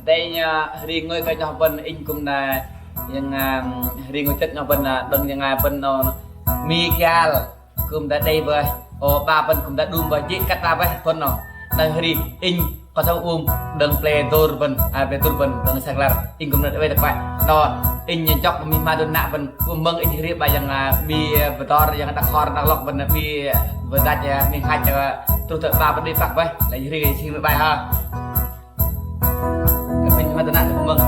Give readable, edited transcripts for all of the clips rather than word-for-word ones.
đây riêng người cái cho bên in cũng là yang riêng người chất nhau bên là đừng yang bên Miguel cũng đã đây với ba bên cũng đã đun với chị cắt ra với phân nó đang đi in có sao đừng play tour bên play tour bên đừng sang là in cũng đã đây được vậy đó in nhận chọc mình mà đun nạ bên cũng mừng in riêng bài yang mi betor yang đặc hor đặc lộc bên mi vừa ra cho mình hai cho tôi tự ba bên đi phạt với là như thế xin bài ha mình mà đun nạ cũng mừng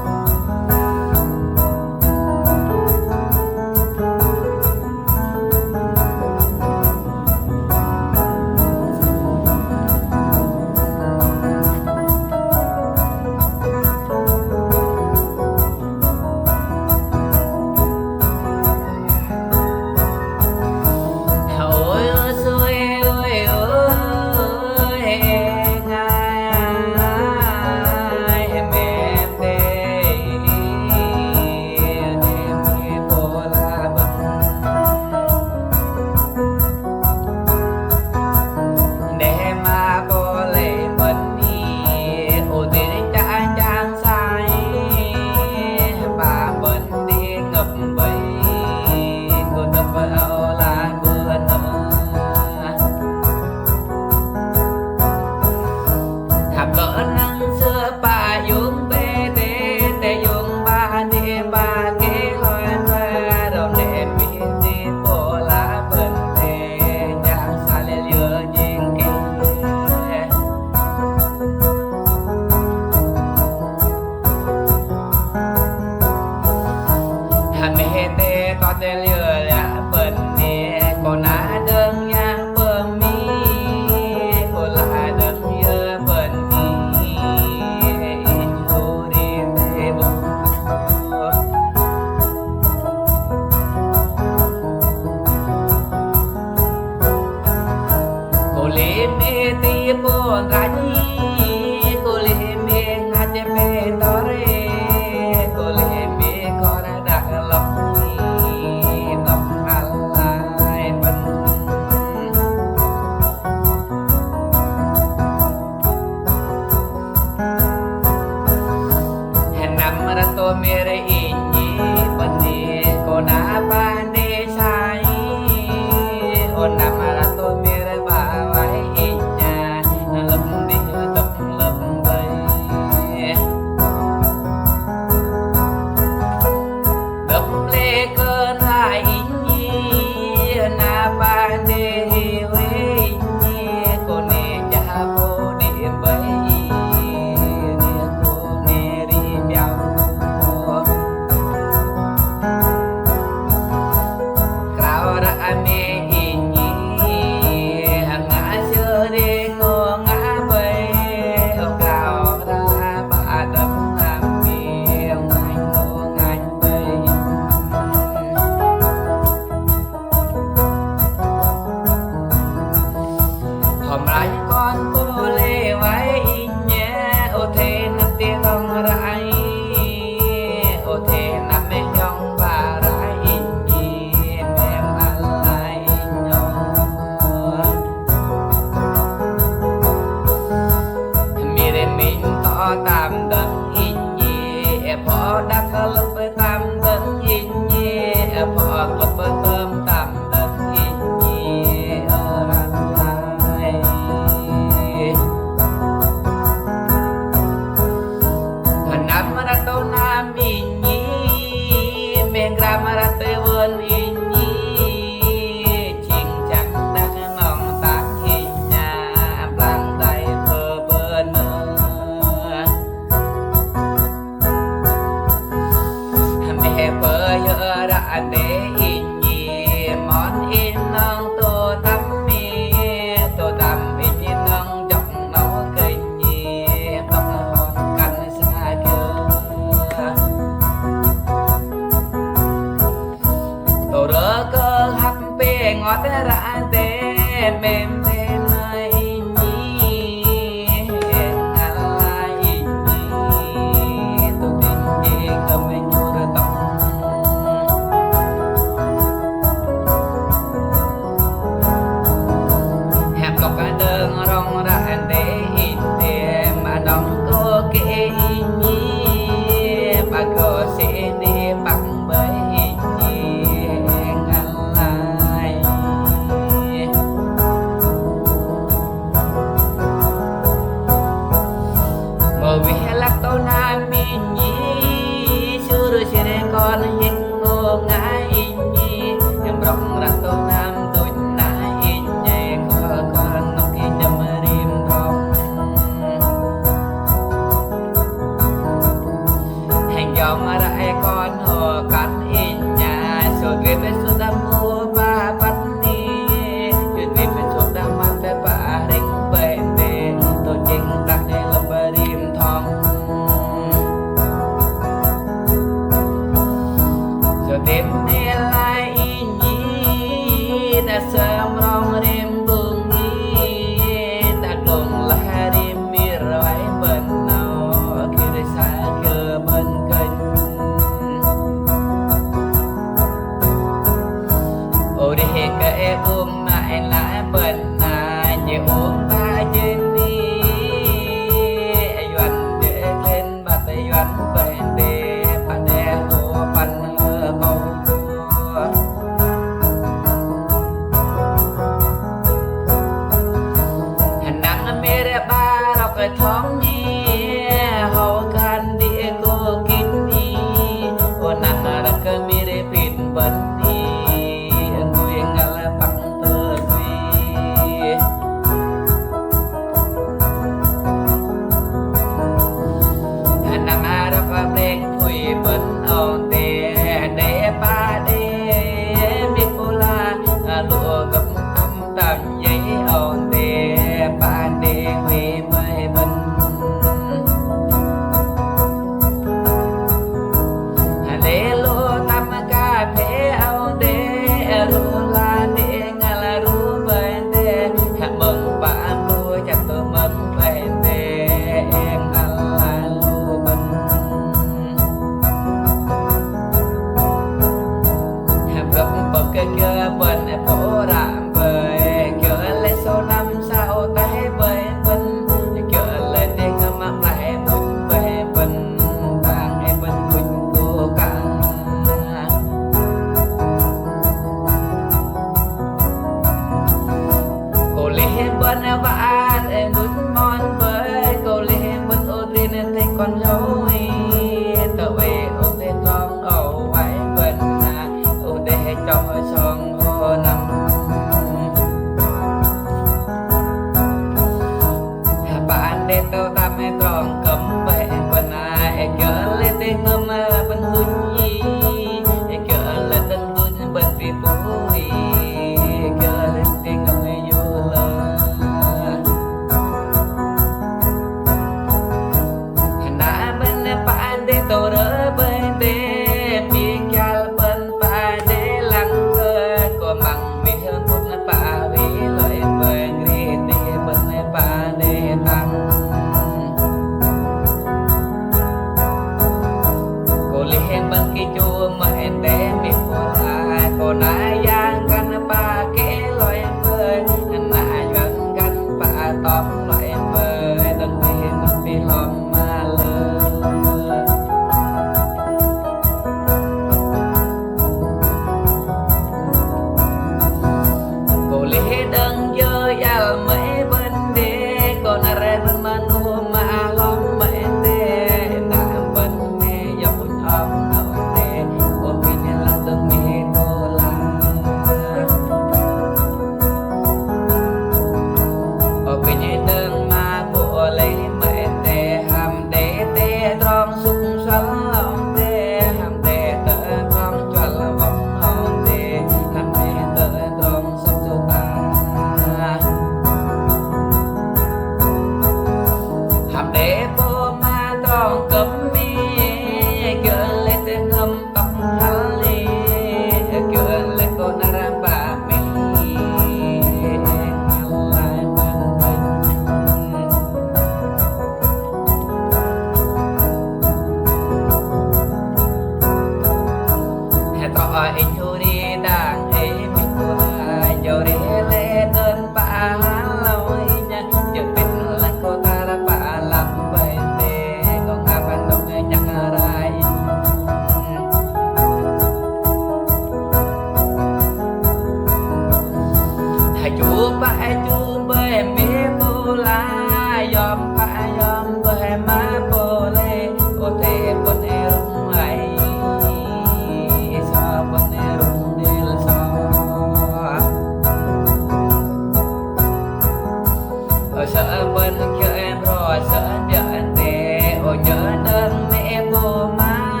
sợ bên cho em rồi sợ nhớ anh tè ôi nhớ đơn mẹ bố má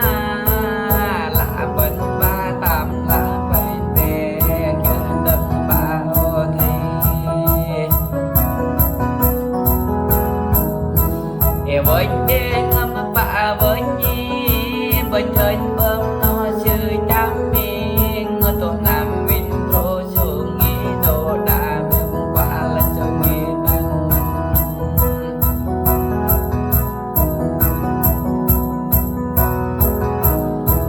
là bên ba tạm là bên tè nhớ đơn ba ô thầy với đê ngâm bà với nhi bên thời bơm nó chơi đám miên tổ nam mình pro xuống nghĩ đồ đà mình qua là cho nghe tăng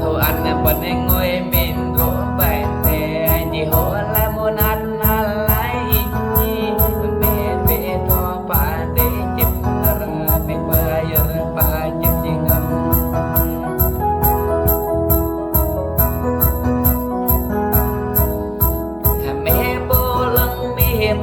thầu ăn là bên anh ngồi mình rỗ bài tè chỉ hồ là muốn ăn là lấy nhi mẹ mẹ to bà để chụp ra mẹ bà giờ bà chụp gì ngâm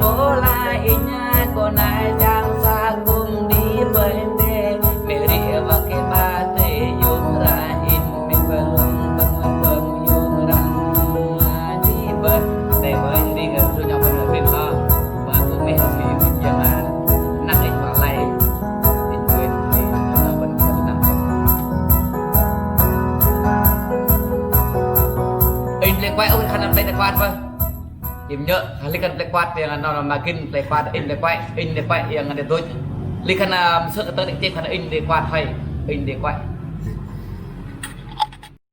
bố la inya con ai đang xa cùng đi với tê mẹ rìa và cái ba tê dùng ra in mẹ bơm bơm bơm dùng ra đi bơm đây với đi gần rồi nhau bên bên ho và cũng mẹ thì mình giờ mà nặng ít vào này in quên thì nó vẫn còn nặng in lên quay ông khăn làm đây là quan vâng điểm nhớ likan plekuat yang nó makin plekuat in plekuat yang ada tuh likan sợ tới định tiếp khana in plekuat hay in plekuat